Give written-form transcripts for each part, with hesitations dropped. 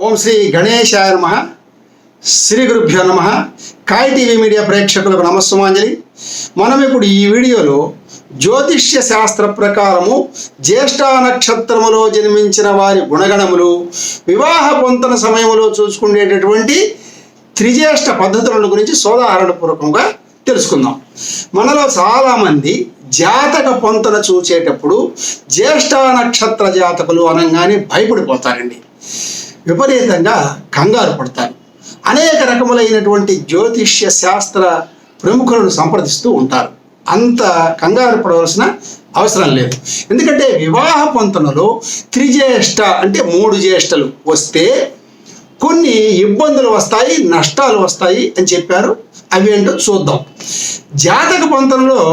ఓం శ్రీ గణేశాయ నమః. శ్రీ గురుభ్యో నమః. కాయ్ టీవీ మీడియా ప్రేక్షకులకు నమస్సుమాంజలి. మనం ఇప్పుడు ఈ వీడియోలో జ్యోతిష్య శాస్త్ర ప్రకారము జ్యేష్ఠ నక్షత్రములో జన్మించిన వారి గుణగణములు, వివాహ పొంతన సమయంలో చూసుకునేటటువంటి త్రిజ్యేష్ఠ పద్ధతుల గురించి సోదాహరణపూర్వకంగా తెలుసుకుందాం. మనలో చాలామంది జాతక పొంతన చూసేటప్పుడు జ్యేష్ఠ నక్షత్ర జాతకులు అనగానే భయపడిపోతారండి, విపరీతంగా కంగారు పడతారు. అనేక రకములైనటువంటి జ్యోతిష్య శాస్త్ర ప్రముఖులను సంప్రదిస్తూ ఉంటారు. అంత కంగారు పడవలసిన అవసరం లేదు. ఎందుకంటే వివాహ పొంతనలో త్రిజ్యేష్ఠ అంటే 3 జ్యేష్ఠలు వస్తే కొన్ని ఇబ్బందులు వస్తాయి, నష్టాలు వస్తాయి అని చెప్పారు. అవి ఏంటో చూద్దాం. జాతక పొంతనలో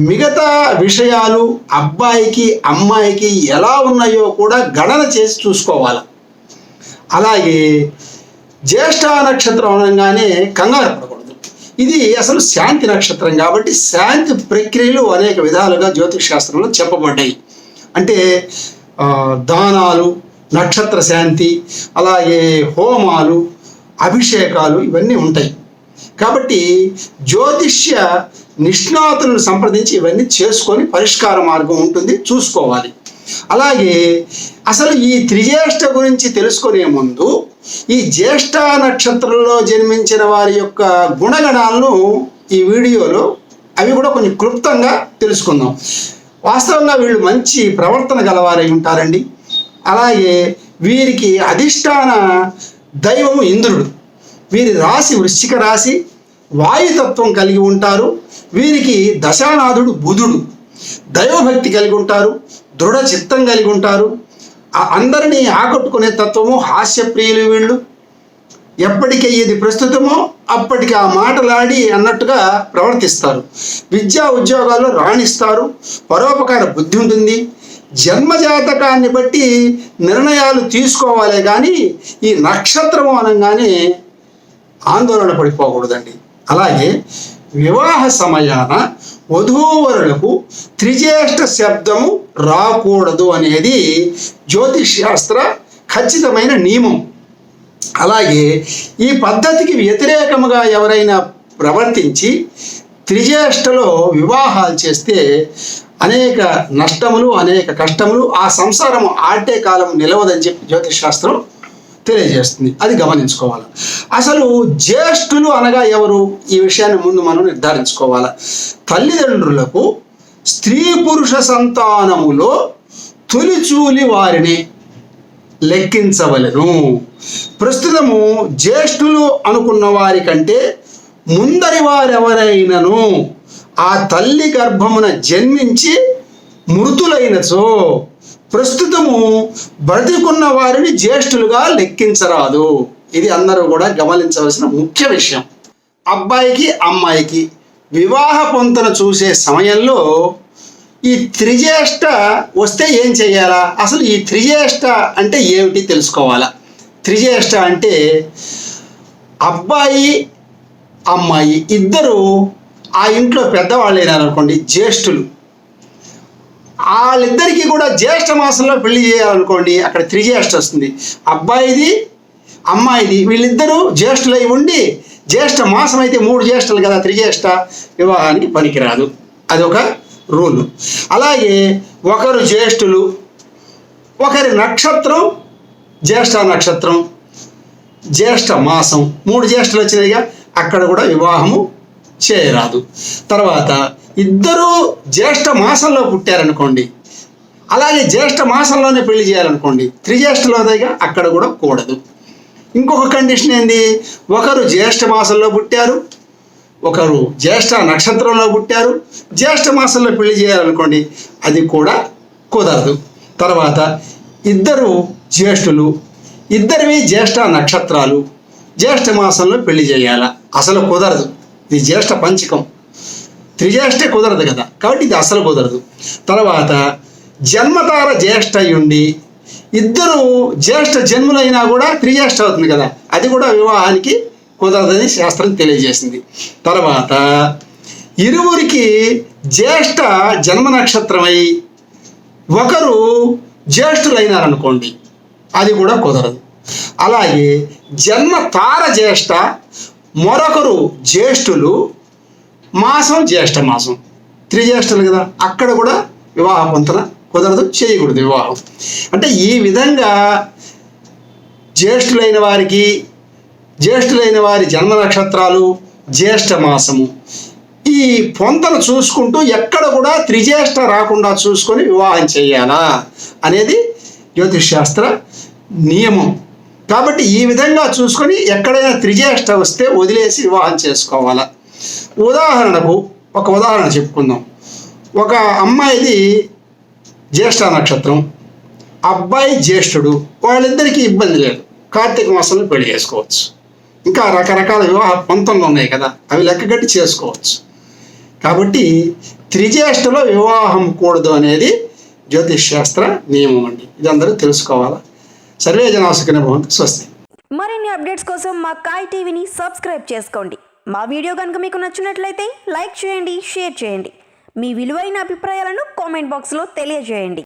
మిగతా విషయాలు అబ్బాయికి అమ్మాయికి ఎలా ఉన్నాయో కూడా గణన చేసి చూసుకోవాలి. అలాగే జ్యేష్ఠ నక్షత్రం అనగానే కంగారు పడకూడదు. ఇది అసలు శాంతి నక్షత్రం కాబట్టి శాంతి ప్రక్రియలు అనేక విధాలుగా జ్యోతిష్ శాస్త్రంలో చెప్పబడ్డాయి. అంటే దానాలు, నక్షత్ర శాంతి, అలాగే హోమాలు, అభిషేకాలు ఇవన్నీ ఉంటాయి. కాబట్టి జ్యోతిష్య నిష్ణాతులను సంప్రదించి ఇవన్నీ చేసుకొని పరిష్కార మార్గం ఉంటుంది, చూసుకోవాలి. అలాగే అసలు ఈ త్రిజ్యేష్ఠ గురించి తెలుసుకునే ముందు ఈ జ్యేష్ఠ నక్షత్రంలో జన్మించిన వారి యొక్క గుణగణాలను ఈ వీడియోలో అవి కూడా కొంచెం క్లుప్తంగా తెలుసుకుందాం. వాస్తవంగా వీళ్ళు మంచి ప్రవర్తన గలవారై ఉంటారండి. అలాగే వీరికి అధిష్టాన దైవము ఇంద్రుడు. వీరి రాశి వృశ్చిక రాశి, వాయుతత్వం కలిగి ఉంటారు. వీరికి దశానాథుడు బుధుడు. దైవభక్తి కలిగి ఉంటారు, దృఢ చిత్తం కలిగి ఉంటారు. అందరినీ ఆకట్టుకునే తత్వము, హాస్యప్రియులు వీళ్ళు. ఎప్పటికీ ఇది ప్రస్తుతమో అప్పటికి ఆ మాటలాడి అన్నట్టుగా ప్రవర్తిస్తారు. విద్యా ఉద్యోగాల్లో రాణిస్తారు. పరోపకార బుద్ధి ఉంటుంది. జన్మజాతకాన్ని బట్టి నిర్ణయాలు తీసుకోవాలే కానీ ఈ నక్షత్రము అనగానే ఆందోళన పడిపోకూడదండి. అలాగే వివాహ సమయాన వధూవరులకు త్రిజ్యేష్ఠ శబ్దము రాకూడదు అనేది జ్యోతిష్ శాస్త్ర ఖచ్చితమైన నియమం. అలాగే ఈ పద్ధతికి వ్యతిరేకముగా ఎవరైనా ప్రవర్తించి త్రిజ్యేష్ఠలో వివాహాలు చేస్తే అనేక నష్టములు, అనేక కష్టములు, ఆ సంసారం ఆటే కాలం నిలవదని చెప్పి జ్యోతిష్ శాస్త్రం తెలియజేస్తుంది. అది గమనించుకోవాలి. అసలు జ్యేష్ఠులు అనగా ఎవరు? ఈ విషయాన్ని ముందు మనం నిర్ధారించుకోవాలి. తల్లిదండ్రులకు స్త్రీ పురుష సంతానములో తొలిచూలి వారిని లెక్కించవలెను. ప్రస్తుతము జ్యేష్ఠులు అనుకున్న వారి కంటే ముందరి వారెవరైనను ఆ తల్లి గర్భమున జన్మించి మృతులైనచో ప్రస్తుతము బ్రతికున్న వారిని జ్యేష్ఠులుగా లెక్కించరాదు. ఇది అందరూ కూడా గమనించవలసిన ముఖ్య విషయం. అబ్బాయికి అమ్మాయికి వివాహ పొంతన చూసే సమయంలో ఈ త్రిజ్యేష్ఠ వస్తే ఏం చేయాలా? అసలు ఈ త్రిజ్యేష్ఠ అంటే ఏమిటి తెలుసుకోవాలా. త్రిజ్యేష్ఠ అంటే అబ్బాయి అమ్మాయి ఇద్దరు ఆ ఇంట్లో పెద్దవాళ్ళైనారనుకోండి, జ్యేష్ఠులు. వాళ్ళిద్దరికీ కూడా జ్యేష్ఠ మాసంలో పెళ్లి చేయాలనుకోండి, అక్కడ త్రిజ్యేష్ఠ వస్తుంది. అబ్బాయిది అమ్మాయిది వీళ్ళిద్దరూ జ్యేష్ఠులై ఉండి జ్యేష్ఠ మాసం అయితే 3 జ్యేష్ఠలు కదా, త్రిజ్యేష్ఠ వివాహానికి పనికిరాదు. అదొక రూల్. అలాగే ఒకరు జ్యేష్ఠులు, ఒకరి నక్షత్రం జ్యేష్ఠ నక్షత్రం, జ్యేష్ఠ మాసం 3 జ్యేష్ఠలు వచ్చినాయిగా, అక్కడ కూడా వివాహము చేయరాదు. తర్వాత ఇద్దరూ జ్యేష్ఠ మాసంలో పుట్టారనుకోండి, అలాగే జ్యేష్ఠ మాసంలోనే పెళ్లి చేయాలనుకోండి, త్రిజ్యేష్ఠలోదైగా, అక్కడ కూడా కూడదు. ఇంకొక కండిషన్ ఏంది? ఒకరు జ్యేష్ఠ మాసంలో పుట్టారు, ఒకరు జ్యేష్ఠ నక్షత్రంలో పుట్టారు, జ్యేష్ఠ మాసంలో పెళ్లి చేయాలనుకోండి, అది కూడా కుదరదు. తర్వాత ఇద్దరు జ్యేష్ఠులు, ఇద్దరివి జ్యేష్ఠ నక్షత్రాలు, జ్యేష్ఠ మాసంలో పెళ్లి చేయాలా, అసలు కుదరదు. ఇది జ్యేష్ఠ పంచకం, త్రిజ్యేష్ఠే కుదరదు కదా, కాబట్టి ఇది అసలు కుదరదు. తర్వాత జన్మతార జ్యేష్ఠ అయ్యుండి ఇద్దరు జ్యేష్ఠ జన్ములైనా కూడా త్రిజ్యేష్ఠ అవుతుంది కదా, అది కూడా వివాహానికి కుదరదని శాస్త్రం తెలియజేసింది. తర్వాత ఇరువురికి జ్యేష్ఠ జన్మ నక్షత్రమై ఒకరు జ్యేష్ఠులైనారనుకోండి, అది కూడా కుదరదు. అలాగే జన్మ తార జ్యేష్ఠ, మరొకరు జ్యేష్ఠులు, మాసం జ్యేష్ఠ మాసం, త్రిజ్యేష్ఠులు కదా, అక్కడ కూడా వివాహ పొంతన కుదరదు, చేయకూడదు వివాహం. అంటే ఈ విధంగా జ్యేష్ఠులైన వారి జన్మ నక్షత్రాలు, జ్యేష్ఠ మాసము, ఈ పొంతను చూసుకుంటూ ఎక్కడ కూడా త్రిజ్యేష్ఠ రాకుండా చూసుకొని వివాహం చేయాలా అనేది జ్యోతిష్ శాస్త్ర నియమం. కాబట్టి ఈ విధంగా చూసుకొని ఎక్కడైనా త్రిజ్యేష్ఠ వస్తే వదిలేసి వివాహం చేసుకోవాలా. ఉదాహరణకు ఒక ఉదాహరణ చెప్పుకుందాం. ఒక అమ్మాయిది జ్యేష్ఠ నక్షత్రం, అబ్బాయి జ్యేష్ఠుడు, వాళ్ళిద్దరికీ ఇబ్బంది లేదు, కార్తీక మాసంలో పెళ్లి చేసుకోవచ్చు. ఇంకా రకరకాల వివాహ పొంతనలు ఉన్నాయి కదా, అవి లెక్కగట్టి చేసుకోవచ్చు. కాబట్టి త్రిజ్యేష్ఠలో వివాహం కూడదు అనేది జ్యోతిష్ శాస్త్ర నియమం అండి. ఇది అందరూ తెలుసుకోవాలా. సర్వే జనా సుఖినో భవంతు. స్వస్తి. మరిన్ని అప్డేట్స్ కోసం మా కాయ్ టీవీని సబ్స్క్రైబ్ చేసుకోండి. మా వీడియో కనుక మీకు నచ్చినట్లయితే లైక్ చేయండి, షేర్ చేయండి. మీ విలువైన అభిప్రాయాలను కామెంట్ బాక్స్లో తెలియజేయండి.